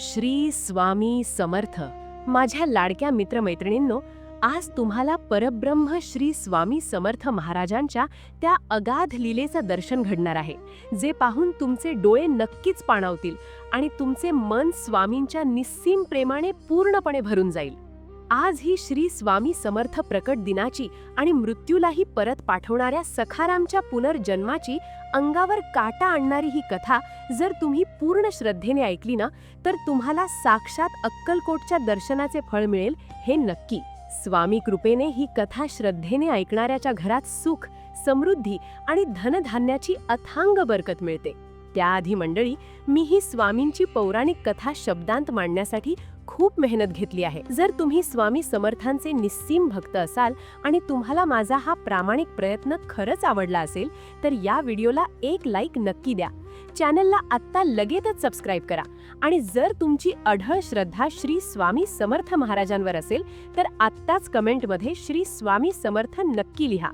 श्री स्वामी समर्थ. माझ्या लाडक्या मित्रमैत्रिणींनो, आज तुम्हाला परब्रह्म श्री स्वामी समर्थ महाराजांच्या त्या अगाध लीलेचं दर्शन घडणार आहे, जे पाहून तुमचे डोळे नक्कीच पाणावतील आणि तुमचे मन स्वामींच्या निस्सीम प्रेमाने पूर्णपणे भरून जाईल. आज ही श्री स्वामी समर्थ प्रकट दिनाची आणि मृत्यूलाही परत पाठवणाऱ्या सखारामच्या पुनर्जन्माची, अंगावर काटा आणणारी ही कथा जर तुम्ही पूर्ण श्रद्धेने ऐकली ना, तर तुम्हाला साक्षात अक्कलकोटच्या दर्शनाचे फळ मिळेल हे नक्की. स्वामी कृपेने ही कथा श्रद्धेने ऐकणाऱ्याच्या घरात सुख, समृद्धी आणि धनधान्याची अथांग बरकत मिळते. त्याआधी मंडळी, मी ही स्वामींची पौराणिक कथा शब्दांत मांडण्यासाठी खूप मेहनत घेतली आहे. जर तुम्ही स्वामी समर्थांचे निस्सीम भक्त असाल आणि तुम्हाला माझा हा प्रामाणिक प्रयत्न खरंच आवडला असेल, तर या व्हिडिओला एक लाईक नक्की द्या. चॅनलला आत्ता लगेचच सबस्क्राईब करा आणि जर तुमची अढळ श्रद्धा श्री स्वामी समर्थ महाराजांवर असेल, तर आत्ताच कमेंटमध्ये श्री स्वामी समर्थ नक्की लिहा.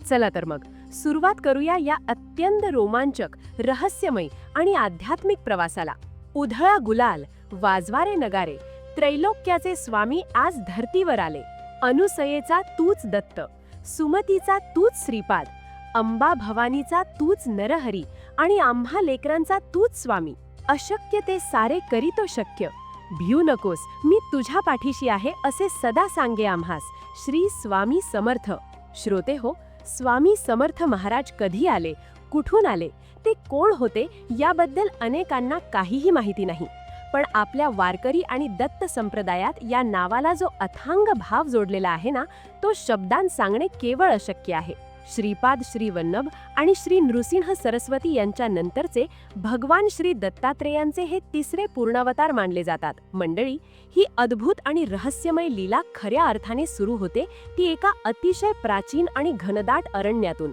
चला तर मग सुरुवात करूया या अत्यंत रोमांचक, रहस्यमय आणि आध्यात्मिक प्रवासाला. उधळा गुलाल, वाजवारे नगारे, त्रैलोक्याचे स्वामी आज धर्तीवर आले. अनुसयेचा तूच दत्त, सुमतीचा तूच श्रीपाद, अंबा भवानीचा तूच नरहरी आणि आम्हा लेकरांचा तूच स्वामी. अशक्य ते सारे करीतो शक्य, भिऊ नकोस मी तुझ्या पाठीशी आहे असे सदा सांगे आम्हास. श्री स्वामी समर्थ. श्रोते हो, स्वामी समर्थ महाराज कधी आले, कुठून आले, ते कोण होते याबद्दल अनेकांना काहीही माहिती नाही. पण आपल्या वारकरी आणि दत्त संप्रदायात या नावाला जो अथांग भाव जोडलेला आहे ना, तो शब्दांत सांगणे केवळ अशक्य आहे. श्रीपाद श्री वल्लभ आणि श्री नृसिंह सरस्वती यांच्या नंतरचे भगवान श्री दत्तात्रेयांचे हे तिसरे पूर्णावतार मानले जातात. मंडळी, ही अद्भुत आणि रहस्यमय लीला खऱ्या अर्थाने सुरू होते ती एका अतिशय प्राचीन आणि घनदाट अरण्यातून,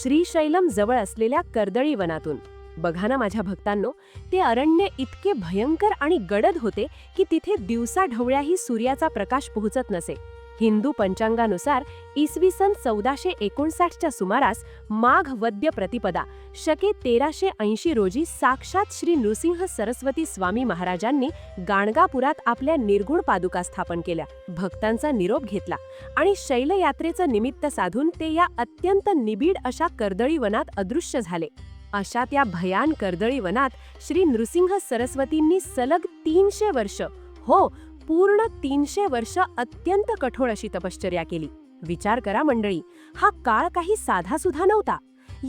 श्रीशैलम जवळ असलेल्या कर्दळी वनातून. बघा ना माझ्या भक्तांनो, ते अरण्य इतके भयंकर आणि गडद होते की तिथे दिवसा ढवळ्याही सूर्याचा प्रकाश पोहोचत नसे. हिंदू पंचांगानुसार इसवी सन 1459च्या सुमारास माघ वद्य प्रतिपदा शके 1380 रोजी साक्षात श्री नृसिंह सरस्वती स्वामी महाराजांनी गाणगापुरात आपल्या निर्गुण पादुका स्थापन केल्या, भक्तांचा निरोप घेतला आणि शैलयात्रेचं निमित्त साधून ते या अत्यंत निबिड अशा कर्दळी वनात अदृश्य झाले. अशा त्या भयान कर्दळी वनात श्री नृसिंह सरस्वतींनी सलग 300 वर्ष, हो पूर्ण 300 वर्ष अत्यंत कठोर अशी तपश्चर्या केली. विचार करा मंडळी, हा काळ काही साधा सुद्धा नव्हता.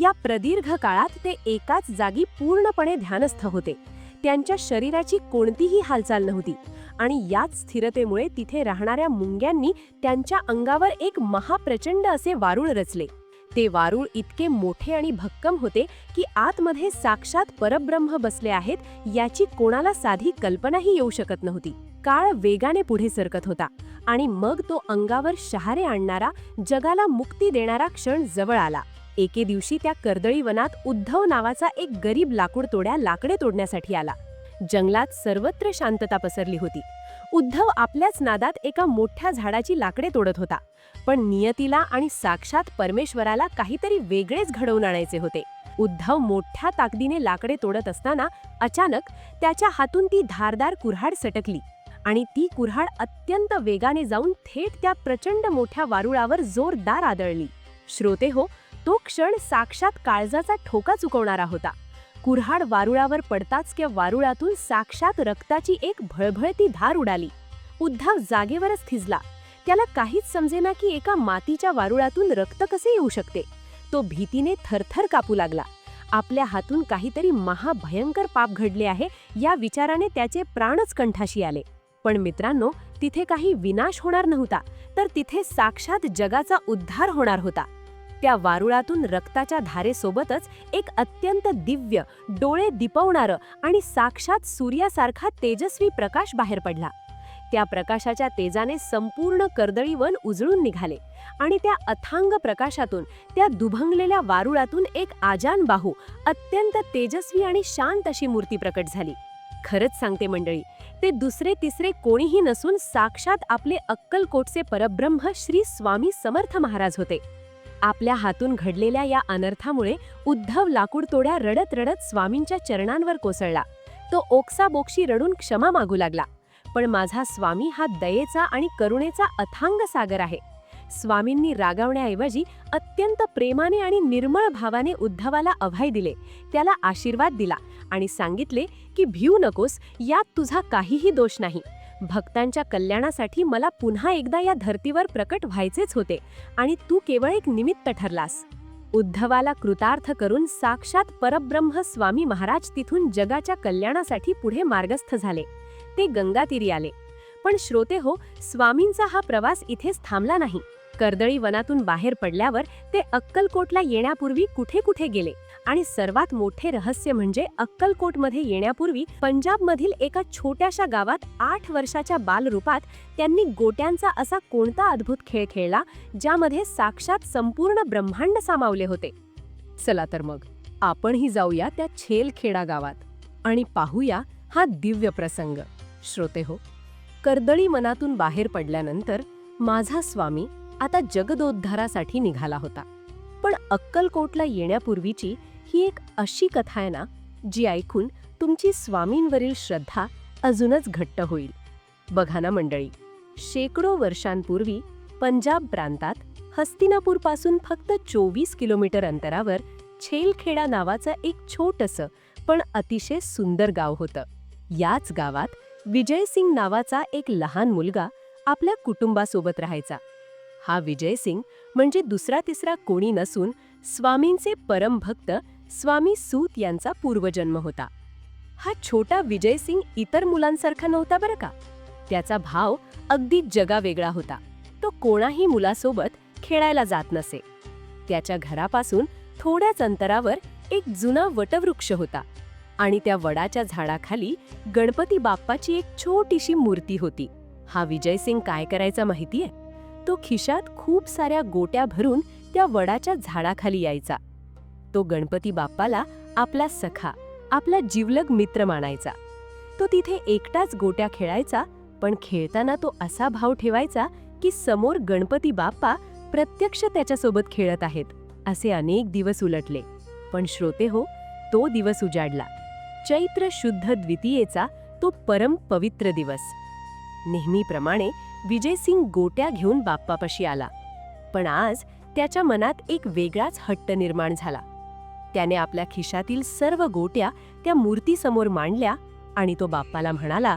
या प्रदीर्घ काळात ते एकाच जागी पूर्णपणे ध्यानस्थ होते. त्यांच्या शरीराची कोणतीही हालचाल नव्हती आणि याच स्थिरतेमुळे तिथे राहणाऱ्या मुंग्यांनी त्यांच्या अंगावर एक महाप्रचंड असे वारूळ रचले. ते वारूळ इतके मोठे आणि भक्कम होते की आतमध्ये साक्षात परब्रह्म बसले आहेत याची कोणाला साधी कल्पनाही येऊ शकत नव्हती. काळ वेगाने पुढे सरकत होता आणि मग तो अंगावर शहारे आणणारा, जगाला मुक्ती देणारा क्षण जवळ आला. एके दिवशी त्या कर्दळी वनात उद्धव नावाचा एक गरीब लाकूडतोड्या लाकडे तोडण्यासाठी आला. जंगलात सर्वत्र शांतता पसरली होती. उद्धव आपल्याच नादात एका मोठ्या झाडाची लाकडे तोडत होता. पण नियतीला आणि साक्षात परमेश्वराला काहीतरी वेगळेच घडवून आणायचे होते. उद्धव मोठ्या ताकदीने लाकडे तोडत असताना अचानक त्याच्या हातून ती धारदार कुऱ्हाड सटकली आणि ती कुऱ्हाड अत्यंत वेगाने जाऊन थेट त्या प्रचंड मोठ्या वारुळावर जोरदार आदळली. श्रोते हो, तो क्षण साक्षात काळजाचा ठोका चुकवणारा होता. कुऱ्हाड वारुळावर पडताच त्या वारुळातून साक्षात रक्ताची एक भळभळती धार उडाली. उद्धव जागेवरच थिजला. त्याला काहीच समजेना की एका मातीच्या वारुळातून रक्त कसे येऊ शकते. तो भीतीने थरथर कापू लागला. आपल्या हातून काहीतरी महाभयंकर पाप घडले आहे या विचाराने त्याचे प्राणच कंठाशी आले. पण मित्रांनो, तिथे काही विनाश होणार नव्हता, तर तिथे साक्षात जगाचा उद्धार होणार होता. त्या वारुळातून रक्ताच्या धारेसोबतच एक अत्यंत दिव्य, डोळे दिपवणारं आणि साक्षात सूर्यासारखा तेजस्वी प्रकाश बाहेर पडला. त्या प्रकाशाच्या तेजाने संपूर्ण कर्दळी वन उजळून निघाले आणि त्या अथांग प्रकाशातून, त्या दुभंगलेल्या वारुळातून एक आजान बाहू, अत्यंत तेजस्वी आणि शांत अशी मूर्ती प्रकट झाली. खरंच सांगते मंडळी, ते दुसरे तिसरे कोणीही नसून साक्षात आपले अक्कलकोटचे परब्रह्म श्री स्वामी समर्थ महाराज होते. आपल्या हातून घडलेल्या या अनर्थामुळे उद्धव लाकूड तोड्या रडत रडत स्वामींच्या चरणांवर कोसळला. तो ओक्साबोक्शी रडून क्षमा मागू लागला. पण माझा स्वामी हा दयेचा आणि करुणेचा अथांग सागर आहे. स्वामींनी रागावण्याऐवजी अत्यंत प्रेमाने आणि निर्मळ भावाने उद्धवाला अभय दिले, त्याला आशीर्वाद दिला आणि सांगितले की भिऊ नकोस, यात तुझा काहीही दोष नाही. भक्तांच्या कल्याणासाठी मला पुन्हा एकदा या धर्तीवर प्रकट व्हायचेच होते आणि तू केवळ एक निमित्त ठरलास. उद्धवाला कृतार्थ करून साक्षात परब्रह्म स्वामी महाराज तिथून जगाच्या कल्याणासाठी पुढे मार्गस्थ झाले. ते गंगातीरी आले. पण श्रोते हो, स्वामींचा हा प्रवास इथेच थांबला नाही. कर्दळी वनातून बाहेर पडल्यावर ते अक्कलकोटला येण्यापूर्वी कुठे कुठे गेले आणि सर्वात मोठे रहस्य म्हणजे अक्कलकोटमध्ये येण्यापूर्वी पंजाबमधील एका छोट्याशा गावात 8 वर्षाच्या बालरूपात त्यांनी गोट्यांचा असा कोणता अद्भुत खेळ खेळला ज्यामध्ये साक्षात संपूर्ण ब्रह्मांड सामावले होते. चला तर मग आपणही जाऊया त्या छेलखेडा गावात आणि पाहूया हा दिव्य प्रसंग. श्रोते हो, कर्दळी वनातून बाहेर पडल्यानंतर माझा स्वामी आता जगदोद्धारासाठी निघाला होता. पण अक्कलकोटला येण्यापूर्वीची ही एक अशी कथा आहे ना, जी ऐकून तुमची स्वामींवरील श्रद्धा अजूनच घट्ट होईल. बघा ना मंडळी, शेकडो वर्षांपूर्वी पंजाब प्रांतात हस्तिनापूरपासून फक्त 24 किलोमीटर अंतरावर छेलखेडा नावाचं एक छोटंसं पण अतिशय सुंदर गाव होतं. याच गावात विजयसिंग नावाचा एक लहान मुलगा आपल्या कुटुंबासोबत राहायचा. हा विजयसिंग म्हणजे दुसरा तिसरा कोणी नसून स्वामींचे परमभक्त स्वामी सूत यांचा पूर्वजन्म होता. हा छोटा विजयसिंग इतर मुलांसारखा नव्हता बरं का. त्याचा भाव अगदी जगावेगळा होता. तो कोणाही मुलासोबत खेळायला जात नसे. त्याच्या घरापासून थोड्याच अंतरावर एक जुना वटवृक्ष होता आणि त्या वडाच्या झाडाखाली गणपती बाप्पाची एक छोटीशी मूर्ती होती. हा विजयसिंग काय करायचा माहितीये? तो खिशात खूप साऱ्या गोट्या भरून त्या वडाच्या झाडाखाली यायचा. तो गणपती बाप्पाला आपला सखा, आपला जिवलग मित्र मानायचा. तो तिथे एकटाच गोट्या खेळायचा, पण खेळताना तो असा भाव ठेवायचा की समोर गणपती बाप्पा प्रत्यक्ष त्याच्यासोबत खेळत आहेत. असे अनेक दिवस उलटले. पण श्रोते हो, तो दिवस उजाडला. चैत्र शुद्ध द्वितीयेचा तो परम पवित्र दिवस. नेहमीप्रमाणे विजयसिंग गोट्या घेऊन बाप्पापाशी आला. पण आज त्याच्या मनात एक वेगळाच हट्ट निर्माण झाला. त्याने आपल्या खिशातील सर्व गोट्या त्या मूर्तीसमोर मांडल्या आणि तो बाप्पाला म्हणाला,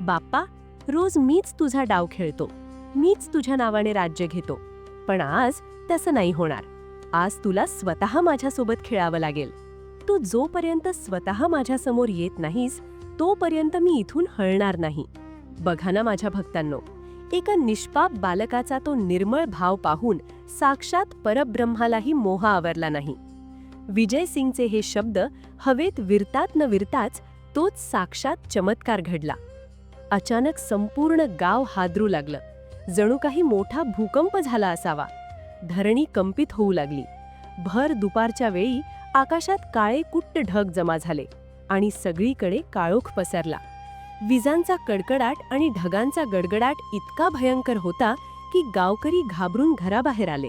बाप्पा, रोज मीच तुझा डाव खेळतो, मीच तुझ्या नावाने राज्य घेतो. पण आज तसं नाही होणार. आज तुला स्वतः माझ्यासोबत खेळावं लागेल. तू जोपर्यंत स्वतः माझ्यासमोर येत नाहीस तोपर्यंत मी इथून हलणार नाही. बघा ना माझ्या भक्तांनो, एका निष्पाप बालकाचा तो निर्मळ भाव पाहून साक्षात परब्रह्मालाही मोह आवरला नाही. विजयसिंगचे हे शब्द हवेत विरतात न विरताच तोच साक्षात चमत्कार घडला. अचानक संपूर्ण गाव हादरू लागलं. जणू काही मोठा भूकंप झाला असावा. धरणी कंपित होऊ लागली. भर दुपारच्या वेळी आकाशात काळे कुट्ट ढग जमा झाले आणि सगळीकडे काळोख पसरला. विजांचा कडकडाट आणि ढगांचा गडगडाट इतका भयंकर होता की गावकरी घाबरून घराबाहेर आले.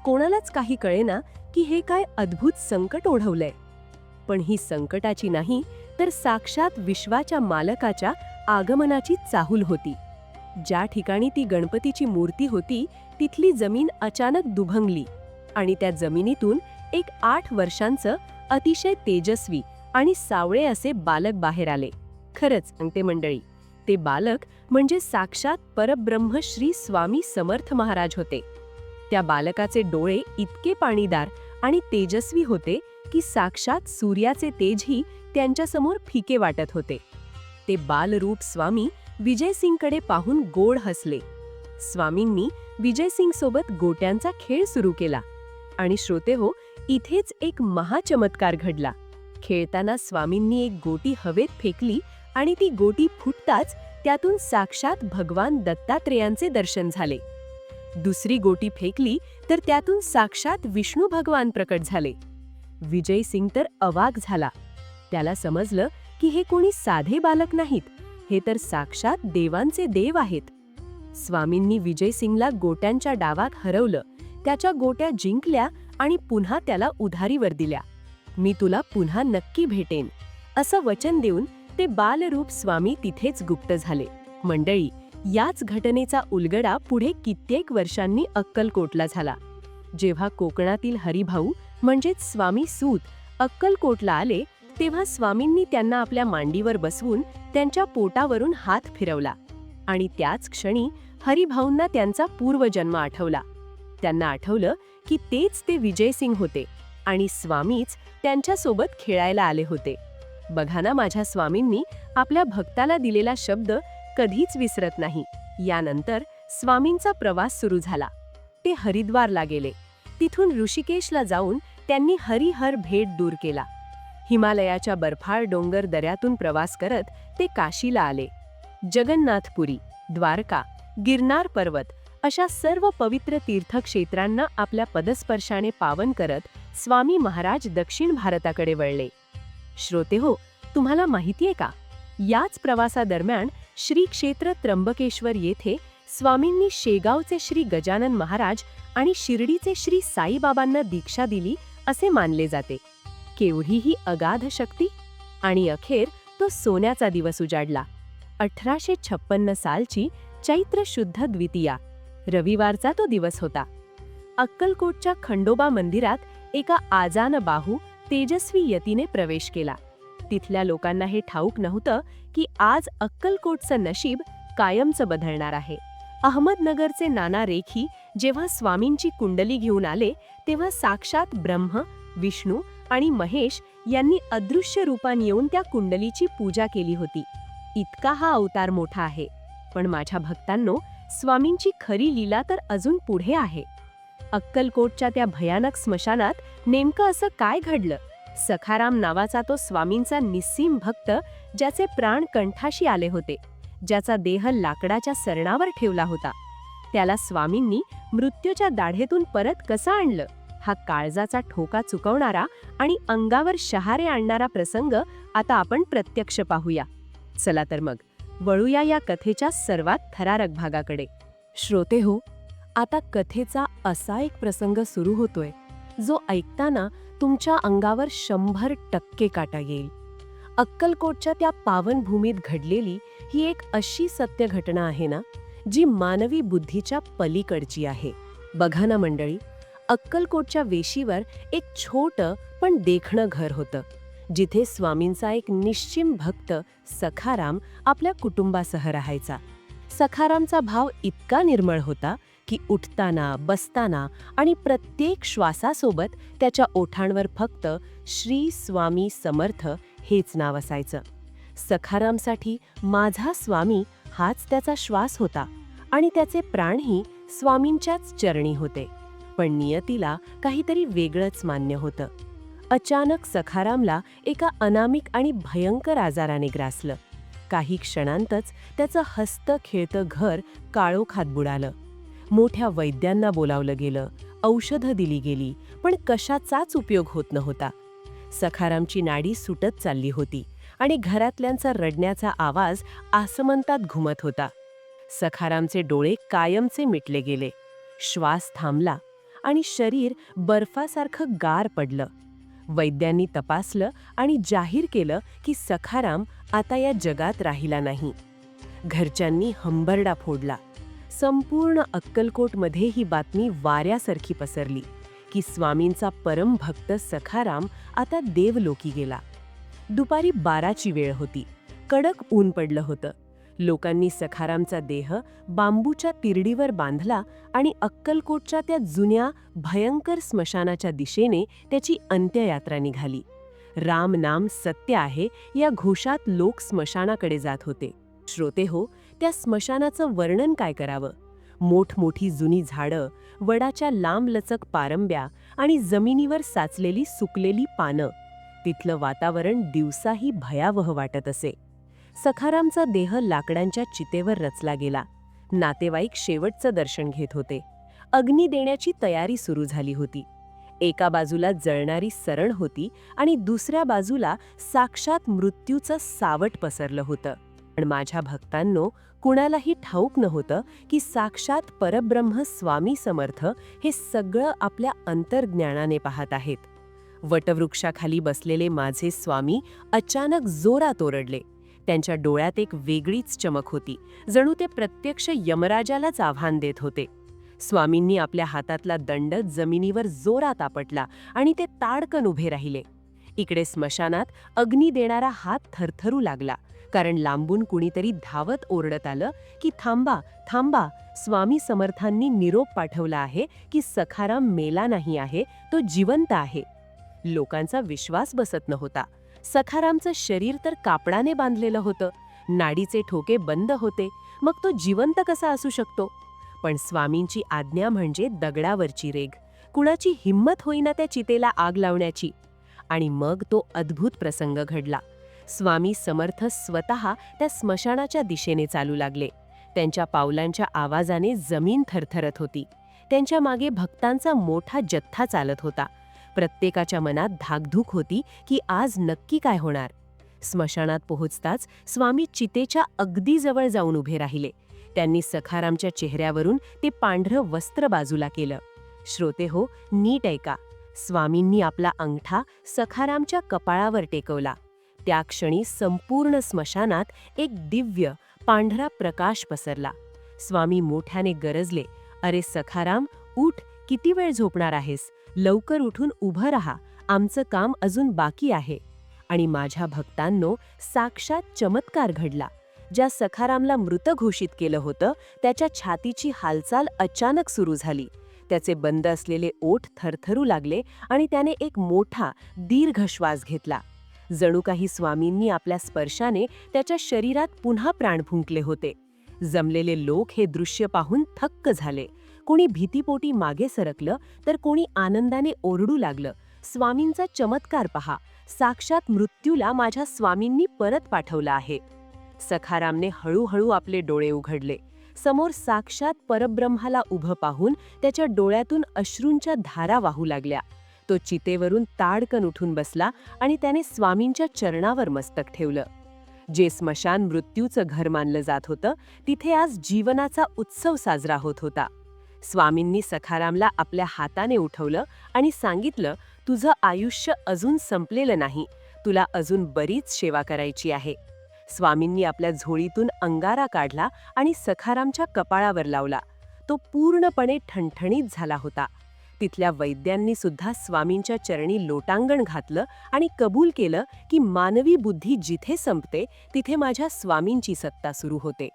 कोणालाच काही कळेना की हे काय अद्भुत संकट ओढवलंय. पण ही संकटाची नाही तर साक्षात विश्वाच्या मालकाच्या आगमनाची चाहूल होती. ज्या ठिकाणी ती गणपतीची मूर्ती होती तिथली जमीन अचानक दुभंगली आणि त्या जमिनीतून एक 8 वर्षांचं अतिशय तेजस्वी आणि सावळे असे बालक बाहेर आले. खरंच सांगते मंडळी, ते बालक म्हणजे साक्षात परब्रह्म श्री स्वामी समर्थ महाराज होते. त्या बालकाचे डोळे इतके पाणीदार आणि तेजस्वी होते की साक्षात सूर्याचे तेजही त्यांच्यासमोर फिके वाटत होते. ते बालरूप स्वामी विजयसिंगकडे पाहून गोड हसले. स्वामींनी विजयसिंग सोबत गोट्यांचा खेळ सुरू केला. आणि श्रोते हो, इथेच एक महाचमत्कार घडला. खेळताना स्वामींनी एक गोटी हवेत फेकली आणि ती गोटी फुटताच त्यातून साक्षात भगवान दत्तात्रेयांचे दर्शन झाले. दुसरी गोटी फेकली तर त्यातून साक्षात विष्णू भगवान प्रकट झाले. विजयसिंग तर अवाक झाला. त्याला समजलं की हे कोणी साधे बालक नाहीत, हे तर साक्षात देवांचे देव आहेत. स्वामींनी विजयसिंगला गोट्यांच्या डावात हरवलं, त्याच्या गोट्या जिंकल्या आणि पुन्हा त्याला उधारीवर दिल्या. मी तुला पुन्हा नक्की भेटेन असं वचन देऊन ते बालरूप स्वामी तिथेच गुप्त झाले. मंडळी, याच घटनेचा उलगडा पुढे कित्येक वर्षांनी अक्कलकोटला झाला. जेव्हा कोकणातील हरिभाऊ म्हणजेच स्वामी सूत अक्कलकोटला आले, तेव्हा स्वामींनी त्यांना आपल्या मांडीवर बसवून त्यांच्या पोटावरून हात फिरवला आणि त्याच क्षणी हरिभाऊंना त्यांचा पूर्वजन्म आठवला. त्यांना आठवलं की तेच ते विजयसिंग होते आणि स्वामीच त्यांच्यासोबत खेळायला आले होते. बघा ना, माझ्या स्वामींनी आपल्या भक्ताला दिलेला शब्द कधीच विसरत नाही. यानंतर स्वामींचा प्रवास सुरू झाला. ते हरिद्वारला गेले. तिथून ऋषिकेशला जाऊन त्यांनी हरिहर भेट दूर केला. हिमालयाच्या बर्फाळ डोंगर दऱ्यातून प्रवास करत ते काशीला आले. जगन्नाथपुरी, द्वारका, गिरनार पर्वत अशा सर्व पवित्र तीर्थक्षेत्रांना आपल्या पदस्पर्शाने पावन करत स्वामी महाराज दक्षिण भारताकडे वळले. श्रोतेहो, तुम्हाला माहितीये का, याच प्रवासादरम्यान श्री क्षेत्र त्र्यंबकेश्वर येथे स्वामींनी शेगावचे श्री गजानन महाराज आणि शिर्डीचे श्री साईबाबांना दीक्षा दिली असे मानले जाते. केवढी ही अगाध शक्ती! आणि अखेर तो सोन्याचा दिवस उजाडला. 1856 सालची चैत्र शुद्ध द्वितीया, रविवारचा तो दिवस होता. अक्कलकोटच्या खंडोबा मंदिरात एका आजान बाहू तेजस्वी यतीने प्रवेश केला. तिथल्या लोकांना हे ठाऊक नव्हतं की आज अक्कलकोटचं नशीब कायमचं बदलणार आहे. अहमदनगरचे नाना रेखी जेव्हा स्वामींची कुंडली घेऊन आले, तेव्हा साक्षात ब्रह्म, विष्णू आणि महेश यांनी अदृश्य रूपाने येऊन त्या कुंडलीची पूजा केली होती. इतका हा अवतार मोठा आहे. पण माझ्या भक्तांनो, स्वामींची खरी लीला तर अजून पुढे आहे. अक्कलकोटच्या त्या भयानक स्मशानात नेमकं असं काय घडलं? सखाराम नावाचा तो स्वामींचा निस्सीम भक्त, ज्याचे प्राण कंठाशी आले होते, ज्याचा देह लाकडाच्या सरणावर ठेवला होता, त्याला स्वामींनी मृत्यूच्या दाढेतून परत कसं आणलं? हा काळजाचा ठोका चुकवणारा आणि अंगावर शहारे आणणारा प्रसंग आता आपण प्रत्यक्ष पाहूया. चला तर मग वळूया या कथेच्या सर्वात थरारक भागाकडे. श्रोतेहो, आता कथेचा असा एक प्रसंग सुरू होतोय जो ऐकताना तुमच्या अंगावर 100% काटा येईल. अक्कलकोटच्या त्या पावनभूमीत घडलेली ही एक अशी सत्य घटना आहे ना, जी मानवी बुद्धीच्या पलीकडची आहे. बघा ना मंडळी, अक्कलकोटच्या वेशीवर एक छोटं पण देखणं घर होतं, जिथे स्वामींचा एक निश्चिम भक्त सखाराम आपल्या कुटुंबासह राहायचा. सखारामचा भाव इतका निर्मळ होता की उठताना, बसताना आणि प्रत्येक श्वासासोबत त्याच्या ओठांवर फक्त श्री स्वामी समर्थ हेच नाव असायचं. सखारामसाठी माझा स्वामी हाच त्याचा श्वास होता आणि त्याचे प्राणही स्वामींच्याच चरणी होते. पण नियतीला काहीतरी वेगळंच मान्य होतं. अचानक सखारामला एका अनामिक आणि भयंकर आजाराने ग्रासलं. काही क्षणांतच त्याचं हसतं खेळतं घर काळोखात बुडालं. मोठ्या वैद्यांना बोलावलं गेलं, औषधं दिली गेली, पण कशाचाच उपयोग होत नव्हता. सखारामची नाडी सुटत चालली होती आणि घरातल्यांचा रडण्याचा आवाज आसमंतात घुमत होता. सखारामचे डोळे कायमचे मिटले गेले. श्वास थांबला आणि शरीर बर्फासारखं गार पडलं. वैद्यांनी तपासलं आणि जाहीर केलं की सखाराम आता या जगात राहिला नाही. घरच्यांनी हंबरडा फोडला. संपूर्ण अक्कलकोटमध्ये ही बातमी वाऱ्यासारखी पसरली की स्वामींचा परम भक्त सखाराम आता देवलोकी गेला. दुपारी 12ची वेळ होती. कडक ऊन पडलं होतं. लोकांनी सखारामचा देह बांबूच्या तिरडीवर बांधला आणि अक्कलकोटच्या त्या जुन्या भयंकर स्मशानाच्या दिशेने त्याची अंत्ययात्रा निघाली. राम नाम सत्य आहे या घोषात लोक स्मशानाकडे जात होते. श्रोतेहो, त्या स्मशानाचं वर्णन काय करावं? मोठमोठी जुनी झाडं, वडाच्या लांबलचक पारंब्या आणि जमिनीवर साचलेली सुकलेली पानं. तिथलं वातावरण दिवसाही भयावह वाटत असे. सखारामचा देह लाकडांच्या चितेवर रचला गेला. नातेवाईक शेवटचं दर्शन घेत होते. अग्नी देण्याची तयारी सुरू झाली होती. एका बाजूला जळणारी सरण होती आणि दुसऱ्या बाजूला साक्षात मृत्यूचं सावट पसरलं होतं. पण माझ्या भक्तांनो, कुणालाही ठाऊक नव्हतं की साक्षात परब्रह्म स्वामी समर्थ हे सगळं आपल्या अंतर्ज्ञानाने पाहत आहेत. वटवृक्षाखाली बसलेले माझे स्वामी अचानक जोरात ओरडले. त्यांच्या डोळ्यात एक वेगळीच चमक होती, जणू ते प्रत्यक्ष यमराजालाच आव्हान देत होते. स्वामींनी आपल्या हातातला दंड जमिनीवर जोरात आपटला आणि ते ताडकन उभे राहिले. इकडे स्मशानात अग्नी देणारा हात थरथरू लागला, कारण लांबून कुणीतरी धावत ओरडत आलं की थांबा थांबा, स्वामी समर्थांनी निरोप पाठवला आहे की सखाराम मेला नाही आहे, तो जिवंत आहे. लोकांचा विश्वास बसत नव्हता. सखारामचं शरीर तर कापडाने बांधलेलं होतं, नाडीचे ठोके बंद होते, मग तो जिवंत कसा असू शकतो? पण स्वामींची आज्ञा म्हणजे दगडावरची रेघ. कुणाची हिंमत होईना त्या चितेला आग लावण्याची. आणि मग तो अद्भुत प्रसंग घडला. स्वामी समर्थ स्वतः त्या स्मशानाच्या दिशेने चालू लागले. त्यांच्या पावलांच्या आवाजाने जमीन थरथरत होती. त्यांच्या मागे भक्तांचा मोठा जथ्था चालत होता. प्रत्येकाच्या मनात धाकधूक होती की आज नक्की काय होणार. स्मशानात पोहोचताच स्वामी चितेच्या अगदी जवळ जाऊन उभे राहिले. त्यांनी सखारामच्या चेहऱ्यावरून ते पांढरं वस्त्र बाजूला केलं. श्रोते हो, नीट ऐका. स्वामींनी आपला अंगठा सखारामच्या कपाळावर टेकवला. त्या क्षणी संपूर्ण स्मशानात एक दिव्य पांढरा प्रकाश पसरला. स्वामी मोठ्याने गरजले, अरे सखाराम, उठ, किती वेळ झोपणार आहेस? लवकर उठून उभं राहा, आमचं काम अजून बाकी आहे. आणि माझ्या भक्तांनो, साक्षात चमत्कार घडला. ज्या सखारामला मृत घोषित केलं होतं, त्याच्या छातीची हालचाल अचानक सुरू झाली. त्याचे बंद असलेले ओठ थरथरू लागले आणि त्याने एक मोठा दीर्घ श्वास घेतला. जणू काही स्वामींनी आपल्या स्पर्शाने त्याच्या शरीरात पुन्हा प्राण फुंकले होते. जमलेले लोक हे दृश्य पाहून थक्क झाले. कोणी भीतीपोटी मागे सरकलं, तर कोणी आनंदाने ओरडू लागलं, स्वामींचा चमत्कार पहा, साक्षात मृत्यूला माझ्या स्वामींनी परत पाठवलं आहे. सखारामने हळूहळू आपले डोळे उघडले. समोर साक्षात परब्रह्माला उभं पाहून त्याच्या डोळ्यातून अश्रूंच्या धारा वाहू लागल्या. तो चितेवरून ताडकन उठून बसला आणि त्याने स्वामींच्या चरणावर मस्तक ठेवलं. जे स्मशान मृत्यूचं घर मानलं जात होतं, तिथे आज जीवनाचा उत्सव साजरा होत होता. स्वामींनी सखारामला आपल्या हाताने उठवलं आणि सांगितलं, तुझं आयुष्य अजून संपलेलं नाही, तुला अजून बरीच सेवा करायची आहे. स्वामींनी आपल्या झोळीतून अंगारा काढला आणि सखारामच्या कपाळावर लावला. तो पूर्णपणे ठणठणीत झाला होता. तिथल्या वैद्यांनी सुद्धा स्वामींच्या चरणी लोटांगण घातलं आणि कबूल केलं की मानवी बुद्धी जिथे संपते, तिथे माझ्या स्वामींची सत्ता सुरू होते.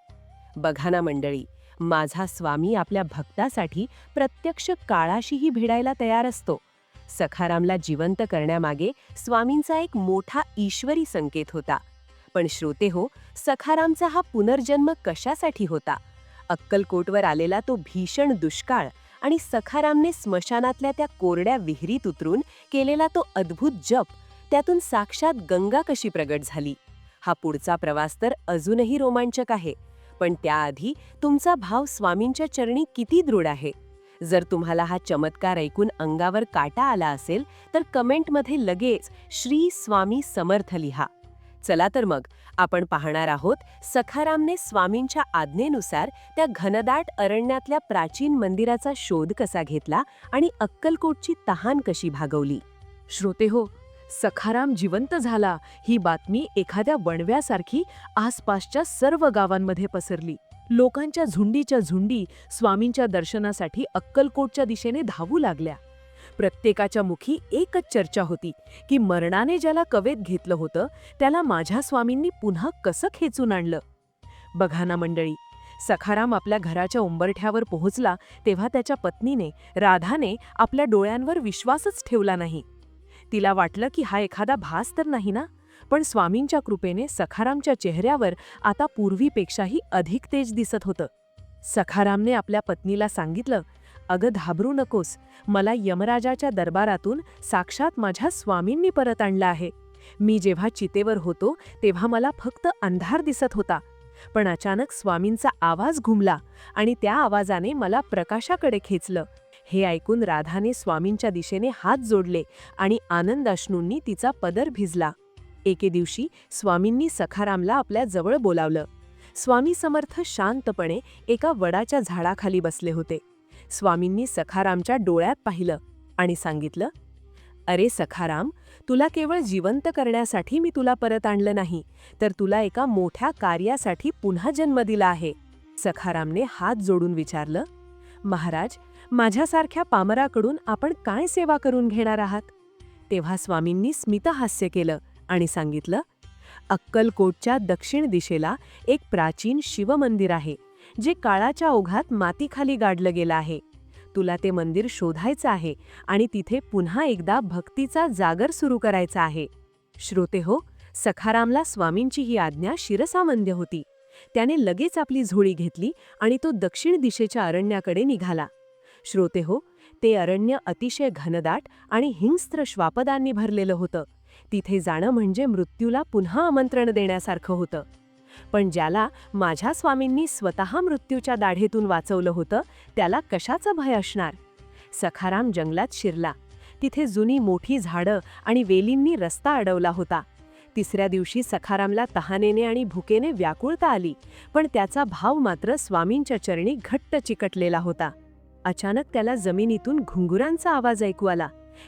बघा ना मंडळी, माझा स्वामी आपल्या भक्तासाठी प्रत्यक्ष काळाशीही भिडायला तयार असतो. सखारामला जिवंत करण्यामागे स्वामींचा एक मोठा ईश्वरी संकेत होता. पण श्रोते हो, सखारामचा हा पुनर्जन्म कशासाठी होता? अक्कलकोटवर आलेला तो भीषण दुष्काळ आणि सखारामने स्मशानातल्या त्या कोरड्या विहिरीत उतरून केलेला तो अद्भुत जप, त्यातून साक्षात गंगा कशी प्रगट झाली? हा पुढचा प्रवास तर अजूनही रोमांचक आहे. पण त्याआधी तुमचा भाव स्वामींच्या चरणी किती दृढ आहे? जर तुम्हाला हा चमत्कार ऐकून अंगावर काटा आला असेल, तर कमेंटमध्ये लगेच श्री स्वामी समर्थ लिहा. चला तर मग आपण पाहणार आहोत सखारामने स्वामींच्या आज्ञेनुसार त्या घनदाट अरण्यातल्या प्राचीन मंदिराचा शोध कसा घेतला आणि अक्कलकोटची तहान कशी भागवली. श्रोते हो, सखाराम जिवंत झाला ही बातमी एखाद्या वणव्यासारखी आसपासच्या सर्व गावांमध्ये पसरली. लोकांच्या झुंडीच्या झुंडी स्वामींच्या दर्शनासाठी अक्कलकोटच्या दिशेने धावू लागल्या. प्रत्येकाच्या मुखी एकच चर्चा होती की मरणाने ज्याला कवेत घेतलं होतं, त्याला माझ्या स्वामींनी पुन्हा कसं खेचून आणलं. बघा ना मंडळी, सखाराम आपल्या घराच्या उंबरठ्यावर पोहोचला तेव्हा त्याच्या पत्नीने, राधाने, आपल्या डोळ्यांवर विश्वासच ठेवला नाही. तिला वाटलं की हा एखादा भास तर नाही ना. पण स्वामींच्या कृपेने सखारामच्या चेहऱ्यावर आता पूर्वीपेक्षाही अधिक तेज दिसत होतं. सखारामने आपल्या पत्नीला सांगितलं, अगं घाबरू नकोस, मला यमराजाच्या दरबारातून साक्षात माझ्या स्वामींनी परत आणलं आहे. मी जेव्हा चितेवर होतो तेव्हा मला फक्त अंधार दिसत होता, पण अचानक स्वामींचा आवाज घुमला आणि त्या आवाजाने मला प्रकाशाकडे खेचलं. हे ऐकून राधाने स्वामींच्या दिशेने हात जोडले आणि आनंदाश्रूंनी तिचा पदर भिजला. एके दिवशी स्वामींनी सखारामला आपल्या जवळ बोलावलं. स्वामी समर्थ शांतपणे एका वडाच्या झाडाखाली बसले होते. स्वामींनी सखारामच्या डोळ्यात पाहिलं आणि सांगितलं, अरे सखाराम, तुला केवळ जिवंत करण्यासाठी मी तुला परत आणलं नाही, तर तुला एका मोठ्या कार्यासाठी पुन्हा जन्म दिला आहे. सखारामने हात जोडून विचारलं, महाराज, माझ्यासारख्या पामराकडून आपण काय सेवा करून घेणार आहात? तेव्हा स्वामींनी स्मितहास्य केलं आणि सांगितलं, अक्कलकोटच्या दक्षिण दिशेला एक प्राचीन शिवमंदिर आहे, जे काळाच्या ओघात मातीखाली गाडलं गेलं आहे. तुला ते मंदिर शोधायचं आहे आणि तिथे पुन्हा एकदा भक्तीचा जागर सुरू करायचा आहे. श्रोते हो, सखारामला स्वामींची ही आज्ञा शिरसामान्य होती. त्याने लगेच आपली झोळी घेतली आणि तो दक्षिण दिशेच्या अरण्याकडे निघाला. श्रोते हो, ते अरण्य अतिशय घनदाट आणि हिंस्त्र श्वापदांनी भरलेलं होतं. तिथे जाणं म्हणजे मृत्यूला पुन्हा आमंत्रण देण्यासारखं होतं. पण ज्याला माझ्या स्वामींनी स्वतः मृत्यूच्या दाढेतून वाचवलं होतं, त्याला कशाचं भय असणार? सखाराम जंगलात शिरला. तिथे जुनी मोठी झाडं आणि वेलींनी रस्ता अडवला होता. तिसऱ्या दिवशी सखारामला तहानेने आणि भुकेने व्याकुळता आली, पण त्याचा भाव मात्र स्वामींच्या चरणी घट्ट चिकटलेला होता. अचानक त्याला जमिनीतून घुंगुरांचा आवाज ऐकू आला.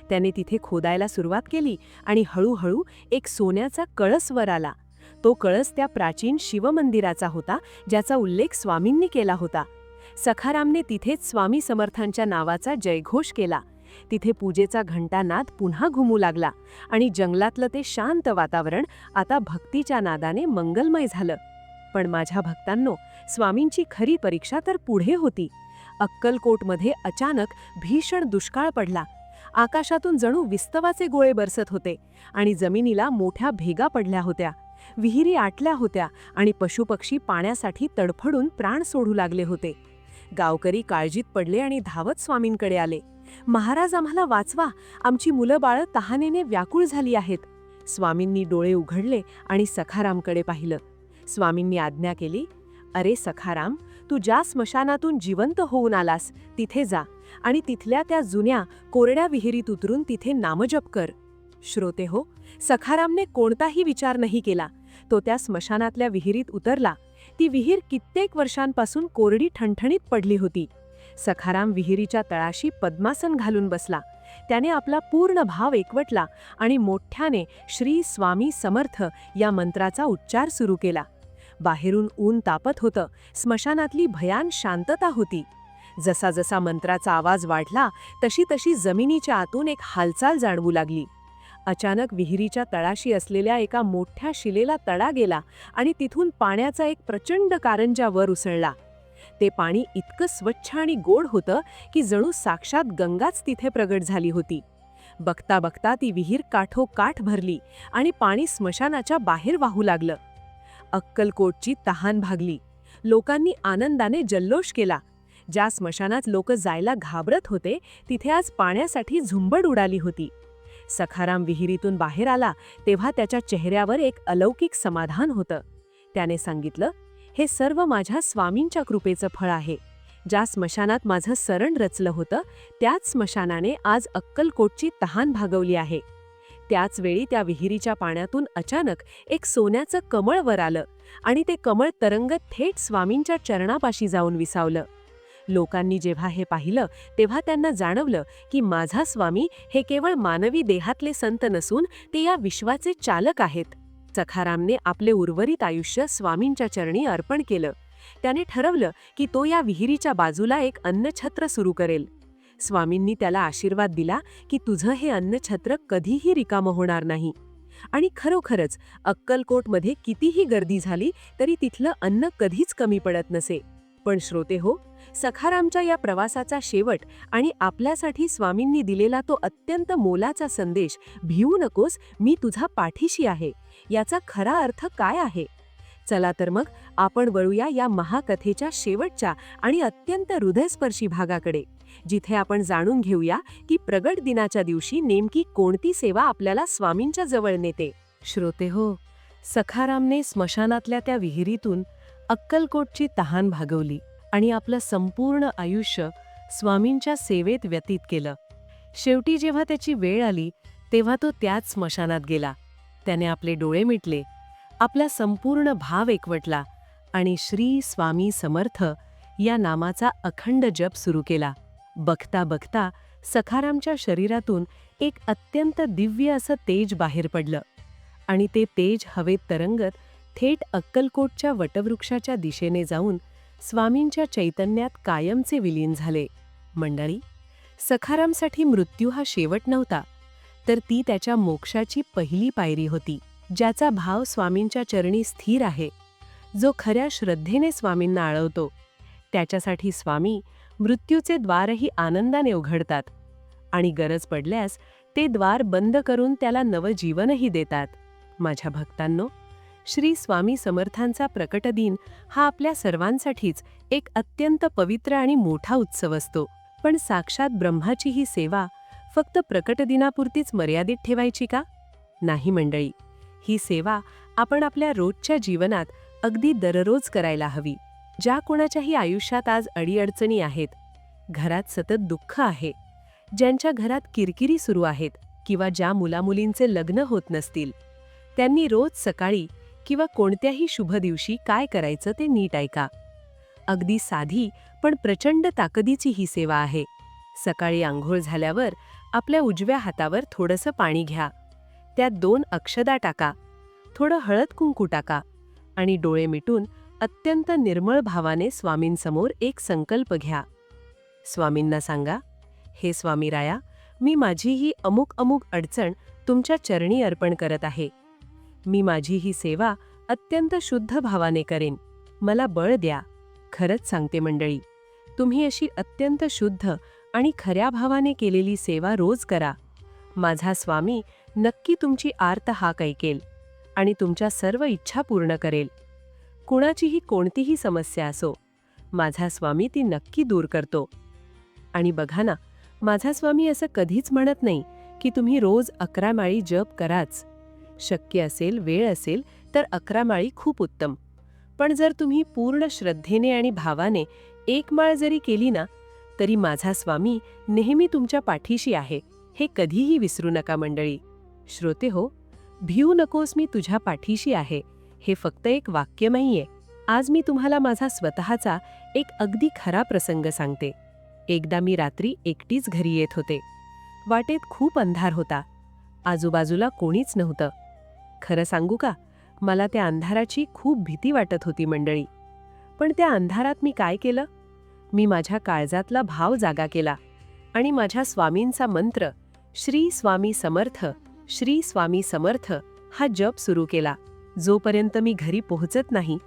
त्याने तिथे खोदायला सुरुवात केली आणि हळूहळू एक सोन्याचा कळस वर आला. तो कळस त्या प्राचीन शिवमंदिराचा होता, ज्याचा उल्लेख स्वामींनी केला होता. सखारामने तिथेच स्वामी समर्थांच्या नावाचा जयघोष केला. तिथे पूजेचा घंटानाद पुन्हा घुमू लागला आणि जंगलातलं ते शांत वातावरण आता भक्तीच्या नादाने मंगलमय झालं. पण माझ्या भक्तांनो, स्वामींची खरी परीक्षा तर पुढे होती. अक्कलकोटमध्ये अचानक भीषण दुष्काळ पडला. आकाशातून जणू विस्तवाचे गोळे बरसत होते आणि जमिनीला मोठ्या भेगा पडल्या होत्या. विहिरी आटल्या होत्या आणि पशुपक्षी पाण्यासाठी तडफडून प्राण सोडू लागले होते. गावकरी काळजीत पडले आणि धावत स्वामींकडे आले. महाराज, आम्हाला वाचवा, आमची मुलं बाळं तहानेने व्याकुळ झाली आहेत. स्वामींनी डोळे उघडले आणि सखारामकडे पाहिलं. स्वामींनी आज्ञा केली, अरे सखाराम, तू ज्या स्मशानातून जिवंत होऊन आलास तिथे जा आणि तिथल्या त्या जुन्या कोरड्या विहिरीत उतरून तिथे नामजप कर. श्रोते हो, सखारामने कोणताही विचार नाही केला. तो त्या स्मशानातल्या विहिरीत उतरला. ती विहीर कित्येक वर्षांपासून कोरडी ठणठणीत पडली होती. सखाराम विहिरीच्या तळाशी पद्मासन घालून बसला. त्याने आपला पूर्ण भाव एकवटला आणि मोठ्याने श्री स्वामी समर्थ या मंत्राचा उच्चार सुरू केला. बाहेरून ऊन तापत होतं. स्मशानातली भयान शांतता होती. जसा जसा मंत्राचा आवाज वाढला तशी तशी जमिनीच्या आतून एक हालचाल जाणवू लागली. अचानक विहिरीच्या तळाशी असलेल्या एका मोठ्या शिलेला तडा गेला आणि तिथून पाण्याचा एक प्रचंड कारंजा वर उसळला. ते पाणी इतकं स्वच्छ आणि गोड होतं की जणू साक्षात गंगाच तिथे प्रगट झाली होती. बघता बघता ती विहीर काठोकाठ भरली आणि पाणी स्मशानाच्या बाहेर वाहू लागलं. अक्कलकोटची तहान भागली. लोकांनी आनंदाने जल्लोष केला. ज्या स्मशानात लोक जायला घाबरत होते तिथे आज पाण्यासाठी झुंबड उडाली होती. सखाराम विहिरीतून बाहेर आला तेव्हा त्याच्या चेहऱ्यावर एक अलौकिक समाधान होतं. त्याने सांगितलं, हे सर्व माझ्या स्वामींच्या कृपेचं फळ आहे. ज्या स्मशानात माझं सरण रचलं होतं त्याच स्मशानाने आज अक्कलकोटची तहान भागवली आहे. त्याच वेळी त्या विहिरीच्या पाण्यातून अचानक एक सोन्याचं कमळ वर आलं आणि ते कमळ तरंगत थेट स्वामींच्या चरणापाशी जाऊन विसावलं. लोकांनी जेव्हा हे पाहिलं तेव्हा त्यांना जाणवलं की माझा स्वामी हे केवळ मानवी देहातले संत नसून ते या विश्वाचे चालक आहेत. सखारामने आपले उर्वरित आयुष्य स्वामींच्या चरणी अर्पण केलं. त्याने ठरवलं की तो या विहिरीच्या बाजूला एक अन्नछत्र सुरू करेल. स्वामींनी त्याला आशीर्वाद दिला की तुझं हे अन्नछत्र कधीही रिकामं होणार नाही. आणि खरोखरच अक्कलकोटमध्ये कितीही गर्दी झाली तरी तिथलं अन्न कधीच कमी पडत नसे. पण श्रोते हो, सखारामच्या या प्रवासाचा शेवट आणि आपल्यासाठी स्वामींनी दिलेला तो अत्यंत मोलाचा संदेश, भिवू नकोस, मी तुझा पाठीशी आहे, याचा खरा अर्थ काय आहे? चला तर मग आपण वळूया या महाकथेच्या शेवटच्या आणि अत्यंत हृदयस्पर्शी भागाकडे, जिथे आपण जाणून घेऊया की प्रगट दिनाच्या दिवशी नेमकी कोणती सेवा आपल्याला स्वामींच्या जवळ नेते. श्रोते हो, सखारामने स्मशानातल्या त्या विहिरीतून अक्कलकोटची तहान भागवली आणि आपलं संपूर्ण आयुष्य स्वामींच्या सेवेत व्यतीत केलं. शेवटी जेव्हा त्याची वेळ आली तेव्हा तो त्याच स्मशानात गेला. त्याने आपले डोळे मिटले, आपला संपूर्ण भाव एकवटला आणि श्री स्वामी समर्थ या नामाचा अखंड जप सुरू केला. बघता बघता सखारामच्या शरीरातून एक अत्यंत दिव्य असं तेज बाहेर पडलं आणि ते तेज हवेत तरंगत थेट अक्कलकोटच्या वटवृक्षाच्या दिशेने जाऊन स्वामींच्या चैतन्यात कायमचे विलीन झाले. मंडळी, सखारामसाठी मृत्यू हा शेवट नव्हता, तर ती त्याच्या मोक्षाची पहिली पायरी होती. ज्याचा भाव स्वामींच्या चरणी स्थिर आहे, जो खऱ्या श्रद्धेने स्वामींना आळवतो, त्याच्यासाठी स्वामी मृत्यूचे द्वारही आनंदाने उघडतात आणि गरज पडल्यास ते द्वार बंद करून त्याला नवजीवनही देतात. माझ्या भक्तांनो, श्री स्वामी समर्थांचा प्रकटदिन हा आपल्या सर्वांसाठीच एक अत्यंत पवित्र आणि मोठा उत्सव असतो. पण साक्षात ब्रह्माची ही सेवा फक्त प्रकटदिनापुरतीच मर्यादित ठेवायची का? नाही मंडळी, ही सेवा आपण आपल्या रोजच्या जीवनात अगदी दररोज करायला हवी. ज्या कोणाच्याही आयुष्यात आज अडीअडचणी आहेत, घरात सतत दुःख आहे, ज्यांच्या घरात किरकिरी सुरू आहेत किंवा ज्या मुलामुलींचे लग्न होत नसतील, त्यांनी रोज सकाळी किंवा कोणत्याही शुभ दिवशी काय करायचं ते नीट ऐका. अगदी साधी पण प्रचंड ताकदीची ही सेवा आहे. सकाळी आंघोळ झाल्यावर आपल्या उजव्या हातावर थोडंसं पाणी घ्या, त्यात 2 अक्षदा टाका, थोडं हळद कुंकू टाका आणि डोळे मिटून अत्यंत निर्मळ भावाने स्वामींसमोर एक संकल्प घ्या. स्वामींना सांगा, हे स्वामी राया, मी माझी ही अमुक अमुक अडचण तुमच्या चरणी अर्पण करत आहे. मी माझी ही सेवा अत्यंत शुद्ध भावाने करेन. मला बळ द्या. खरंच सांगते मंडळी, तुम्ही अशी अत्यंत शुद्ध आणि खऱ्या भावाने केलेली सेवा रोज करा. माझा स्वामी नक्की तुमची आर्त हाक ऐकेल आणि तुमच्या सर्व इच्छा पूर्ण करेल. कुणाचीही कोणतीही समस्या असो, माझा स्वामी ती नक्की दूर करतो. आणि बघा ना, माझा स्वामी असं कधीच म्हणत नाही की तुम्ही रोज 11 माळी जप कराच. शक्य असेल, वेळ असेल तर 11 माळी खूप उत्तम. पण जर तुम्ही पूर्ण श्रद्धेने आणि भावाने 1 माळ जरी केली ना, तरी माझा स्वामी नेहमी तुमच्या पाठीशी आहे, हे कधीही विसरू नका मंडळी. श्रोते हो, भिऊ नकोस, मी तुझ्या पाठीशी आहे, हे फक्त एक वाक्य नाहीये. आज मी तुम्हाला माझा स्वतःचा एक अगदी खरा प्रसंग सांगते. एकदा मी रात्री एकटीच घरी येत होते. वाटेत खूप अंधार होता. आजूबाजूला कोणीच नव्हतं. खरं सांगू का, मला त्या अंधाराची खूप भीती वाटत होती मंडळी. पण त्या अंधारात मी काय केलं? मी माझ्या काळजातला भाव जागा केला आणि माझ्या स्वामींचा मंत्र श्री स्वामी समर्थ, श्री स्वामी समर्थ हा जप सुरू केला. जोपर्यंत मी घरी पोहोचत नाही,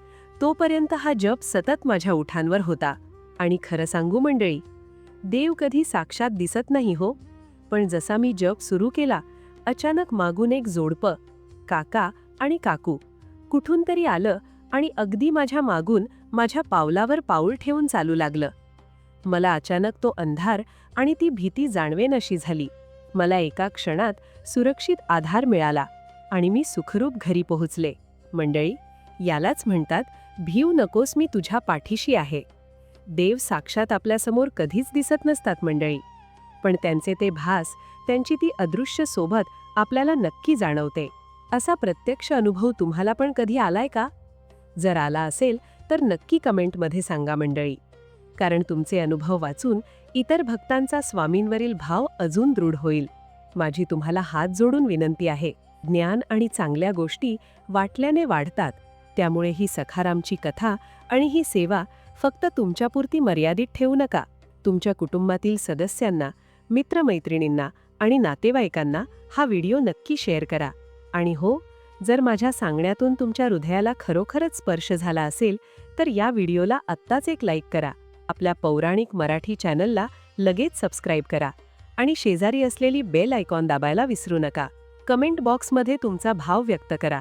तोपर्यंत हा जप सतत माझ्या ओठांवर होता. आणि खरं सांगू मंडळी, देव कधी साक्षात दिसत नाही हो, पण जसा मी जप सुरू केला, अचानक मागून एक जोडपं, काका आणि काकू, कुठून तरी आलं आणि अगदी माझ्या मागून माझ्या पावलावर पाऊल ठेवून चालू लागलं. मला अचानक तो अंधार आणि ती भीती जाणवेनाशी झाली. मला एका क्षणात सुरक्षित आधार मिळाला आणि मी सुखरूप घरी पोहोचले. मंडळी, यालाच म्हणतात, भिऊ नकोस, मी तुझ्या पाठीशी आहे. देव साक्षात आपल्यासमोर कधीच दिसत नसतात मंडळी, पण त्यांचे ते भास, त्यांची ती अदृश्य सोबत आपल्याला नक्की जाणवते. असा प्रत्यक्ष अनुभव तुम्हाला पण कधी आलाय का? जर आला असेल तर नक्की कमेंटमध्ये सांगा मंडळी, कारण तुमचे अनुभव वाचून इतर भक्तांचा स्वामींवरील भाव अजून दृढ होईल. माझी तुम्हाला हात जोडून विनंती आहे, ज्ञान आणि चांगल्या गोष्टी वाटल्याने वाढतात. त्यामुळे ही सखारामची कथा आणि ही सेवा फक्त तुमच्यापुरती मर्यादित ठेवू नका. तुमच्या कुटुंबातील सदस्यांना, मित्रमैत्रिणींना आणि नातेवाईकांना हा व्हिडिओ नक्की शेअर करा. आणि हो, जर माझ्या सांगण्यातून तुमच्या हृदयाला खरोखरच स्पर्श झाला असेल तर या व्हिडिओला आत्ताच एक लाईक करा. आपल्या पौराणिक मराठी चॅनलला लगेच सबस्क्राईब करा आणि शेजारी असलेली बेल आयकॉन दाबायला विसरू नका. कमेंट बॉक्समध्ये तुमचा भाव व्यक्त करा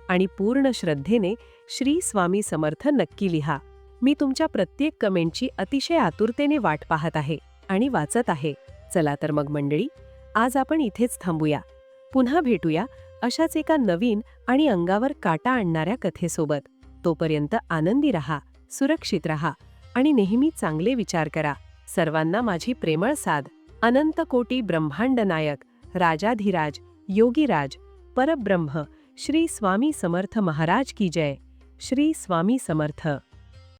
आणि पूर्ण श्रद्धेने श्री स्वामी समर्थ नक्की लिहा. मी तुमच्या प्रत्येक कमेंटची अतिशय आतुरतेने वाट पाहत आहे आणि वाचत आहे. चला तर मग मंडळी, आज आपण इथेच थांबूया. पुन्हा भेटूया अशाच एका नवीन आणि अंगावर काटा आणणाऱ्या कथेसोबत. तोपर्यंत आनंदी रहा, सुरक्षित रहा आणि नेहमी चांगले विचार करा. सर्वांना माझी प्रेमळ साद. अनंत कोटी ब्रह्मांड नायक, राजाधिराज, योगीराज, परब्रह्म श्री स्वामी समर्थ महाराज की जय. श्री स्वामी समर्थ.